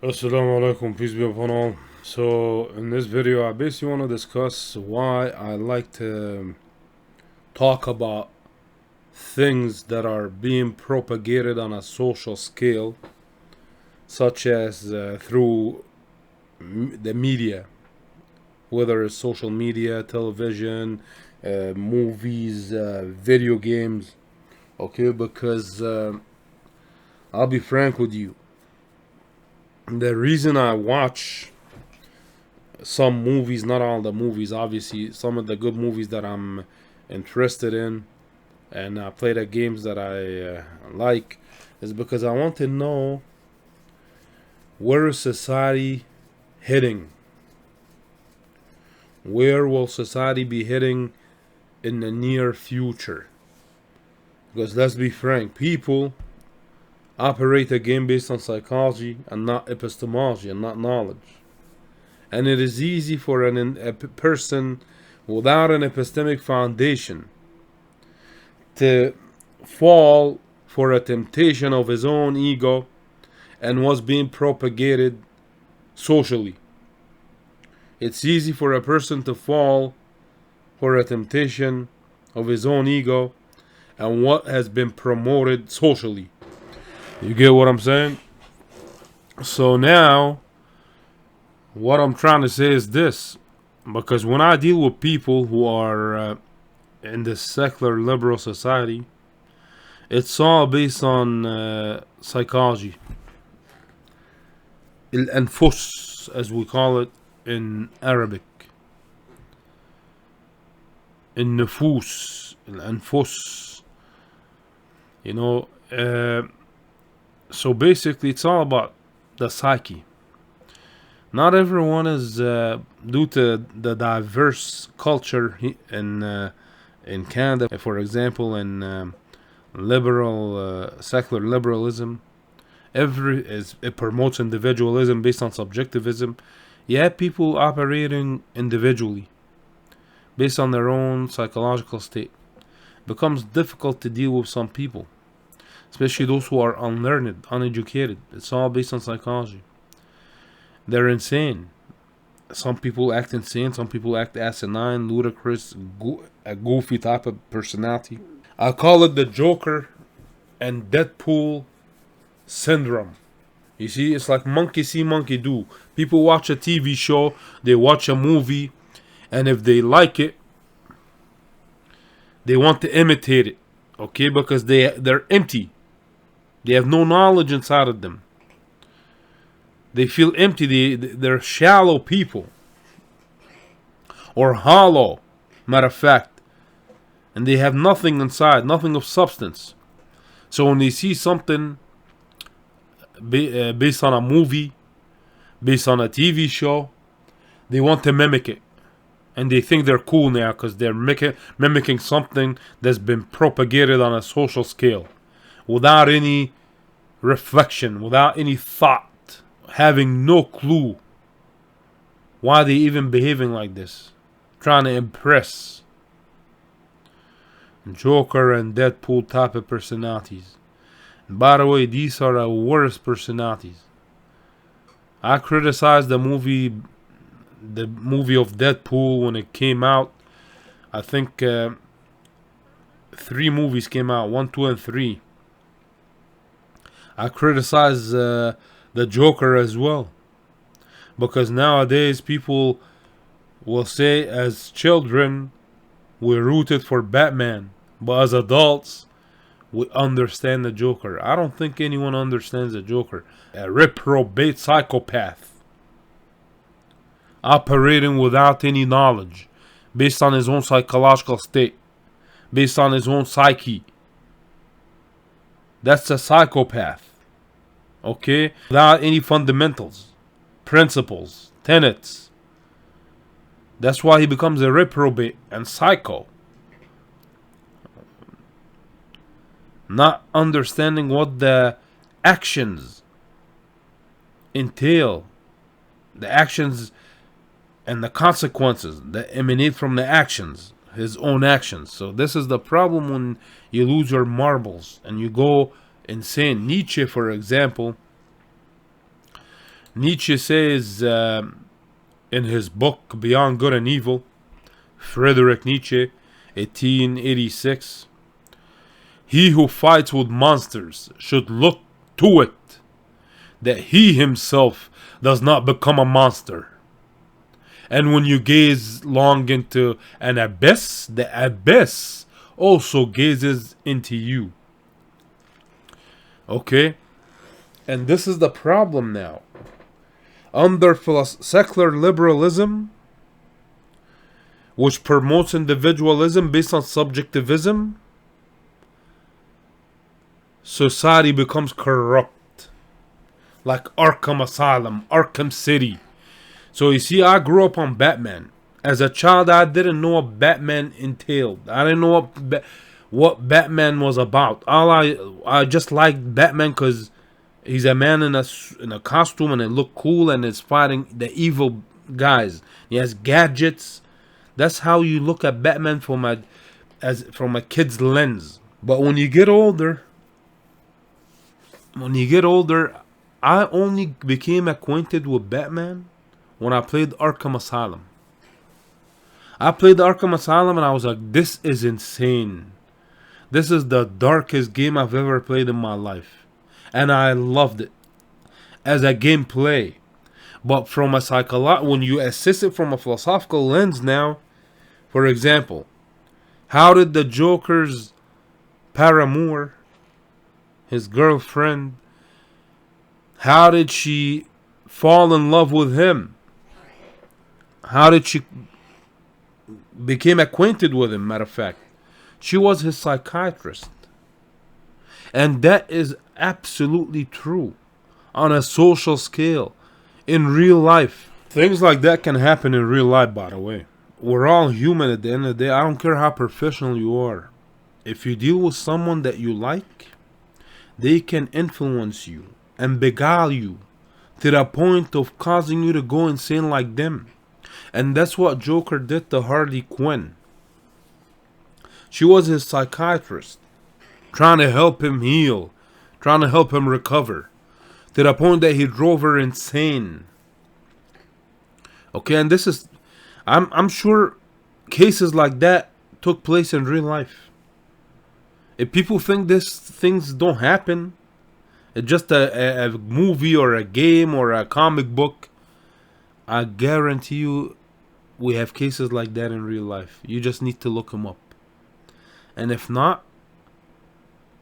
Assalamu alaikum, peace be upon all. So, in this video, I basically want to discuss why I like to talk about things that are being propagated on a social scale, such as through the media, whether it's social media, television, movies, video games. Okay, because I'll be frank with you. The reason I watch some movies, not all the movies, obviously, some of the good movies that I'm interested in, and I play the games that I like, is because I want to know where is society heading? Where will society be heading in the near future? Because let's be frank, people operate a game based on psychology and not epistemology and not knowledge. And it is easy for a person without an epistemic foundation to fall for a temptation of his own ego and what's being propagated socially. It's easy for a person to fall for a temptation of his own ego and what has been promoted socially. You get what I'm saying? So now, what I'm trying to say is this. Because when I deal with people who are in this secular liberal society, it's all based on psychology. الأنفس, as we call it in Arabic. النفوس, الأنفس. You know, so basically it's all about the psyche. Not everyone is, due to the diverse culture in Canada, for example, in secular liberalism, it promotes individualism based on subjectivism. You have people operating individually, based on their own psychological state. It becomes difficult to deal with some people, especially those who are unlearned, uneducated. It's all based on psychology. They're insane. Some people act insane. Some people act asinine, ludicrous, a goofy type of personality. I call it the Joker and Deadpool syndrome. You see, it's like monkey see, monkey do. People watch a TV show, they watch a movie, and if they like it, they want to imitate it. Okay, because they're empty. They have no knowledge inside of them. They feel empty. They're shallow people. Or hollow, matter of fact. And they have nothing inside, nothing of substance. So when they see something based on a movie, based on a TV show, they want to mimic it. And they think they're cool now because they're mimicking something that's been propagated on a social scale. Without any reflection, without any thought. Having no clue why they even behaving like this, trying to impress. Joker and Deadpool type of personalities. And by the way, these are the worst personalities. I criticized the movie of Deadpool when it came out. I think 3 movies came out, 1, 2, and 3. I criticized the Joker as well, because nowadays people will say as children we rooted for Batman, but as adults we understand the Joker. I don't think anyone understands the Joker. A reprobate psychopath operating without any knowledge, based on his own psychological state, based on his own psyche. That's a psychopath. Okay? Without any fundamentals, principles, tenets. That's why he becomes a reprobate and psycho. Not understanding what the actions entail. The actions and the consequences that emanate from the actions. His own actions. So this is the problem when you lose your marbles and you go insane. Nietzsche, for example, Nietzsche says in his book Beyond Good and Evil, Friedrich Nietzsche, 1886, he who fights with monsters should look to it that he himself does not become a monster. And when you gaze long into an abyss, the abyss also gazes into you. Okay? And this is the problem now. Under secular liberalism, which promotes individualism based on subjectivism, society becomes corrupt. Like Arkham Asylum, Arkham City. So you see, I grew up on Batman. As a child, I didn't know what Batman entailed. I didn't know what Batman was about. I just liked Batman because he's a man in a costume and it looked cool and is fighting the evil guys. He has gadgets. That's how you look at Batman from a kid's lens. But when you get older, I only became acquainted with Batman when I played Arkham Asylum. I played Arkham Asylum and I was like, this is insane. This is the darkest game I've ever played in my life. And I loved it as a gameplay. But from a when you assess it from a philosophical lens now, for example, how did the Joker's paramour, his girlfriend, how did she fall in love with him? How did she became acquainted with him? Matter of fact, she was his psychiatrist. And that is absolutely true on a social scale, in real life. Things like that can happen in real life, by the way. We're all human at the end of the day. I don't care how professional you are. If you deal with someone that you like, they can influence you and beguile you to the point of causing you to go insane like them. And that's what Joker did to Harley Quinn. She was his psychiatrist, trying to help him heal, trying to help him recover, to the point that he drove her insane. Okay, and this is, I'm sure cases like that took place in real life. If people think things don't happen, it's just a movie or a game or a comic book, I guarantee you we have cases like that in real life. You just need to look them up. And if not,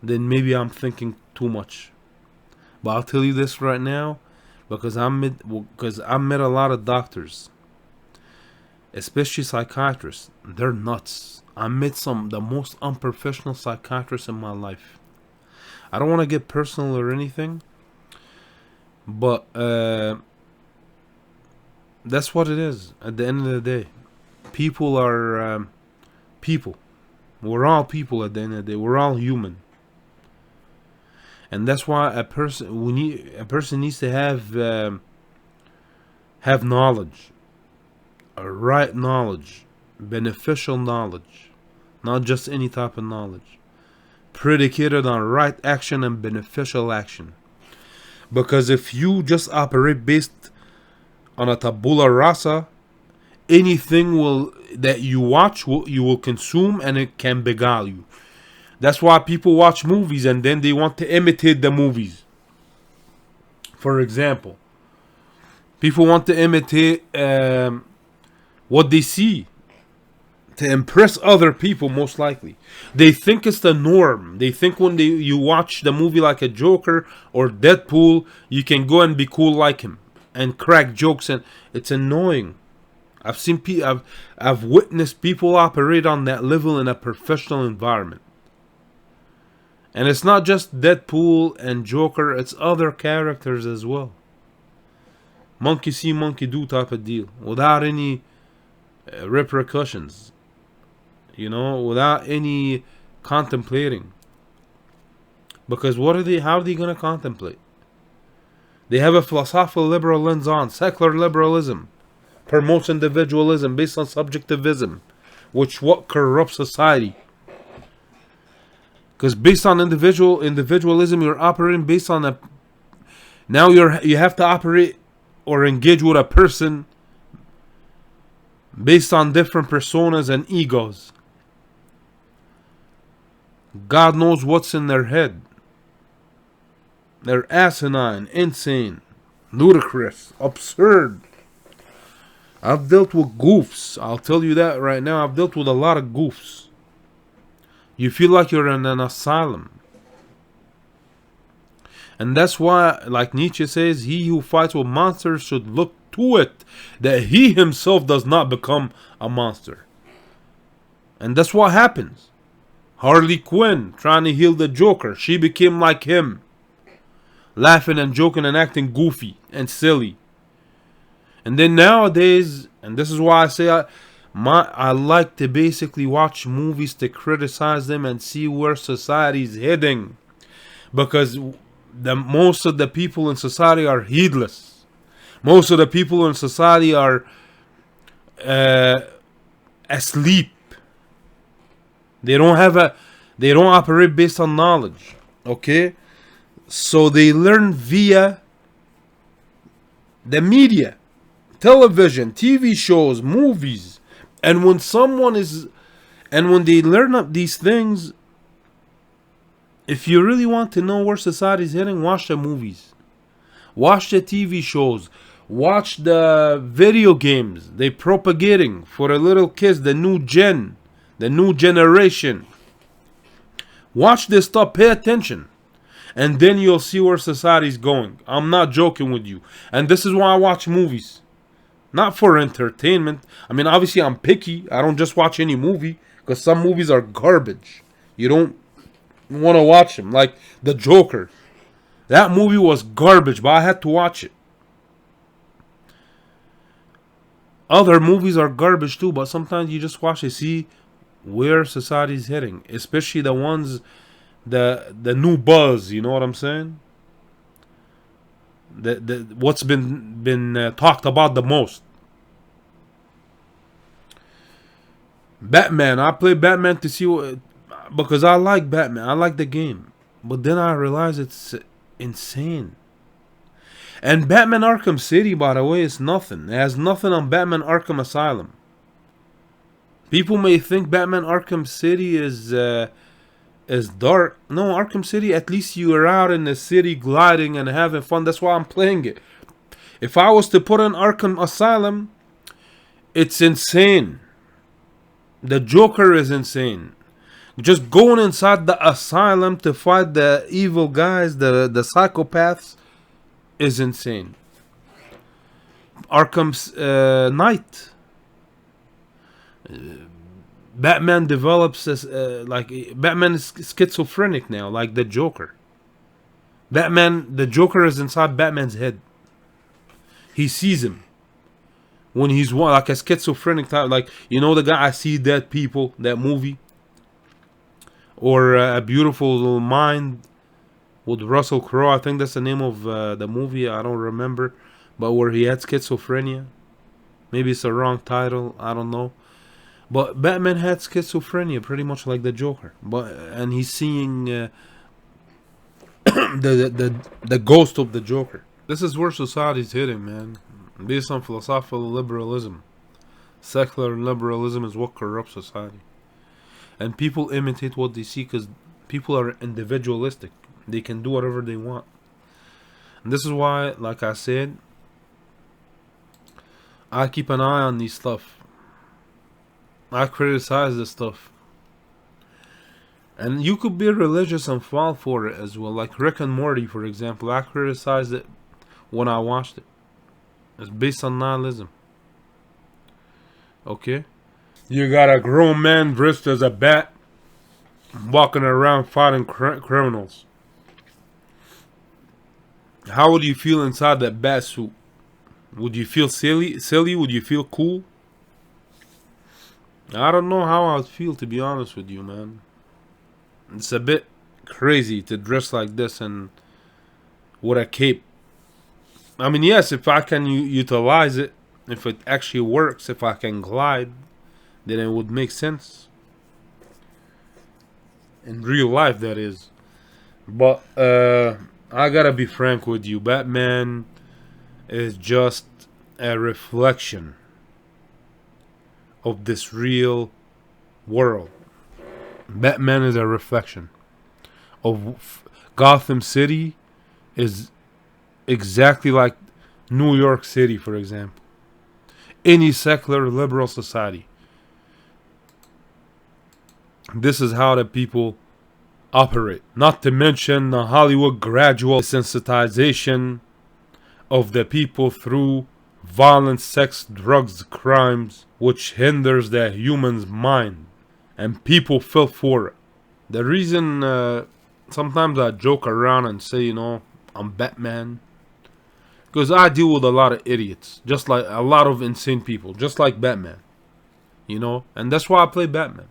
then maybe I'm thinking too much. But I'll tell you this right now, because I met a lot of doctors, especially psychiatrists. They're nuts. I met the most unprofessional psychiatrists in my life. I don't want to get personal or anything, but that's what it is. At the end of the day, people are people. We're all people at the end of the day. We're all human, and that's why a person needs to have knowledge, a right knowledge, beneficial knowledge, not just any type of knowledge, predicated on right action and beneficial action. Because if you just operate based on a tabula rasa, anything that you watch you will consume, and it can beguile you. That's why people watch movies and then they want to imitate the movies. For example, people want to imitate what they see to impress other people, most likely. They think it's the norm. They think when you watch the movie like a Joker or Deadpool, you can go and be cool like him and crack jokes, and it's annoying. I've witnessed people operate on that level in a professional environment. And it's not just Deadpool and Joker, it's other characters as well. Monkey see, monkey do type of deal, without any repercussions. Without any contemplating. Because how are they going to contemplate? They have a philosophical liberal lens on. Secular liberalism promotes individualism based on subjectivism, which what corrupts society. Because based on individualism, you're operating based on now you have to operate or engage with a person based on different personas and egos. God knows what's in their head. They're asinine, insane, ludicrous, absurd. I've dealt with goofs. I'll tell you that right now. I've dealt with a lot of goofs. You feel like you're in an asylum. And that's why, like Nietzsche says, he who fights with monsters should look to it that he himself does not become a monster. And that's what happens. Harley Quinn trying to heal the Joker. She became like him. Laughing and joking and acting goofy and silly. And then nowadays, and this is why I say I like to basically watch movies to criticize them and see where society's heading. Because most of the people in society are heedless. Most of the people in society are asleep. They don't operate based on knowledge. Okay? So they learn via the media, television, TV shows, movies. And when they learn up these things, if you really want to know where society's heading, watch the movies. Watch the TV shows. Watch the video games. They propagating for the little kids, the new generation. Watch this stuff, pay attention. And then you'll see where society's going. I'm not joking with you. And this is why I watch movies. Not for entertainment. I mean, obviously I'm picky. I don't just watch any movie. Because some movies are garbage. You don't want to watch them. Like The Joker. That movie was garbage, but I had to watch it. Other movies are garbage too, but sometimes you just watch to see where society's heading. Especially the ones, the new buzz, you know what I'm saying? What's been talked about the most. Batman. I play Batman to see because I like Batman. I like the game. But then I realize it's insane. And Batman Arkham City, by the way, is nothing. It has nothing on Batman Arkham Asylum. People may think Batman Arkham City is dark. No, Arkham City, at least you are out in the city gliding and having fun. That's why I'm playing it. If I was to put in Arkham Asylum, it's insane. The Joker is insane. Just going inside the asylum to fight the evil guys, the psychopaths, is insane. Arkham's Knight. Batman develops as Batman is schizophrenic now, like the Joker. The Joker is inside Batman's head. He sees him when he's like a schizophrenic type, like, you know, the guy I See Dead People, that movie, or A Beautiful Little Mind with Russell Crowe. I think that's the name of the movie. I don't remember, but where he had schizophrenia. Maybe it's the wrong title. I don't know. But Batman had schizophrenia, pretty much like the Joker. And he's seeing the ghost of the Joker. This is where society's heading, man. Based on philosophical liberalism. Secular liberalism is what corrupts society. And people imitate what they see because people are individualistic. They can do whatever they want. And this is why, like I said, I keep an eye on these stuff. I criticize this stuff. And you could be religious and fall for it as well. Like Rick and Morty, for example. I criticized it when I watched it. It's based on nihilism. Okay? You got a grown man dressed as a bat walking around fighting criminals. How would you feel inside that bat suit? Would you feel silly? Would you feel cool? I don't know how I'd feel, to be honest with you, man. It's a bit crazy to dress like this and with a cape. I mean, yes, if I can utilize it, if it actually works, if I can glide, then it would make sense. In real life, that is. But I gotta be frank with you. Batman is just a reflection of this real world. Batman is a reflection of Gotham City, is exactly like New York City, for example. Any secular liberal society. This is how the people operate. Not to mention the Hollywood gradual desensitization of the people through violence, sex, drugs, crimes, which hinders the human's mind, and people fell for it. The reason sometimes I joke around and say, I'm Batman, because I deal with a lot of idiots, just like a lot of insane people, just like Batman, and that's why I play Batman.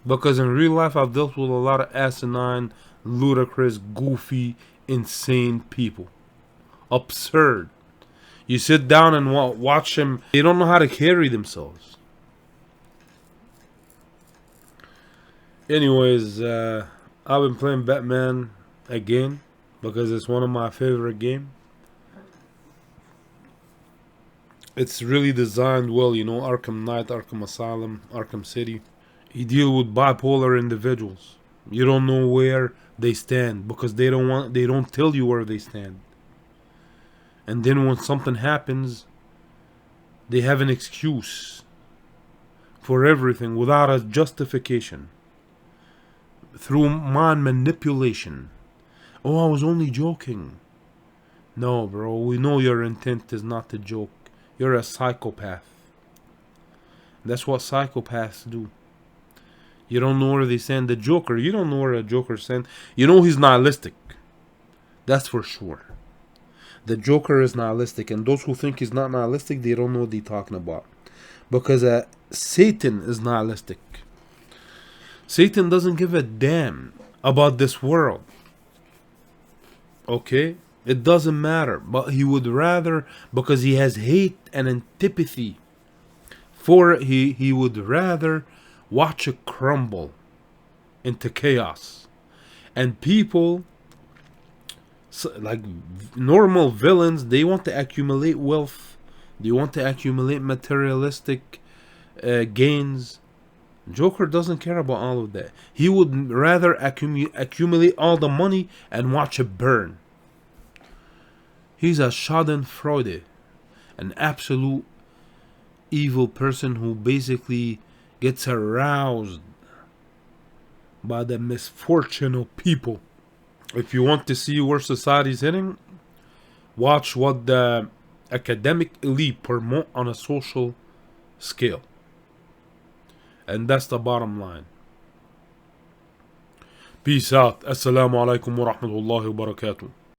Because in real life, I've dealt with a lot of asinine, ludicrous, goofy, insane people. Absurd. You sit down and watch them, they don't know how to carry themselves. Anyways, I've been playing Batman again because it's one of my favorite games. It's really designed well, Arkham Knight, Arkham Asylum, Arkham City. You deal with bipolar individuals. You don't know where they stand because they don't tell you where they stand. And then when something happens, they have an excuse for everything without a justification. Through mind manipulation. Oh, I was only joking. No, bro, we know your intent is not to joke. You're a psychopath. That's what psychopaths do. You don't know where they stand. The Joker, you don't know where the Joker stands. You know he's nihilistic. That's for sure. The Joker is nihilistic. And those who think he's not nihilistic, they don't know what they're talking about. Because Satan is nihilistic. Satan doesn't give a damn about this world. Okay? It doesn't matter. But he would rather, because he has hate and antipathy for it, he would rather watch it crumble into chaos. And people, like normal villains, they want to accumulate wealth. They want to accumulate materialistic gains. Joker doesn't care about all of that. He would rather accumulate all the money and watch it burn. He's a schadenfreude, an absolute evil person who basically gets aroused by the misfortune of people. If you want to see where society's heading, watch what the academic elite promote on a social scale. And that's the bottom line. Peace out. Assalamu alaikum wa rahmatullahi wa barakatuh.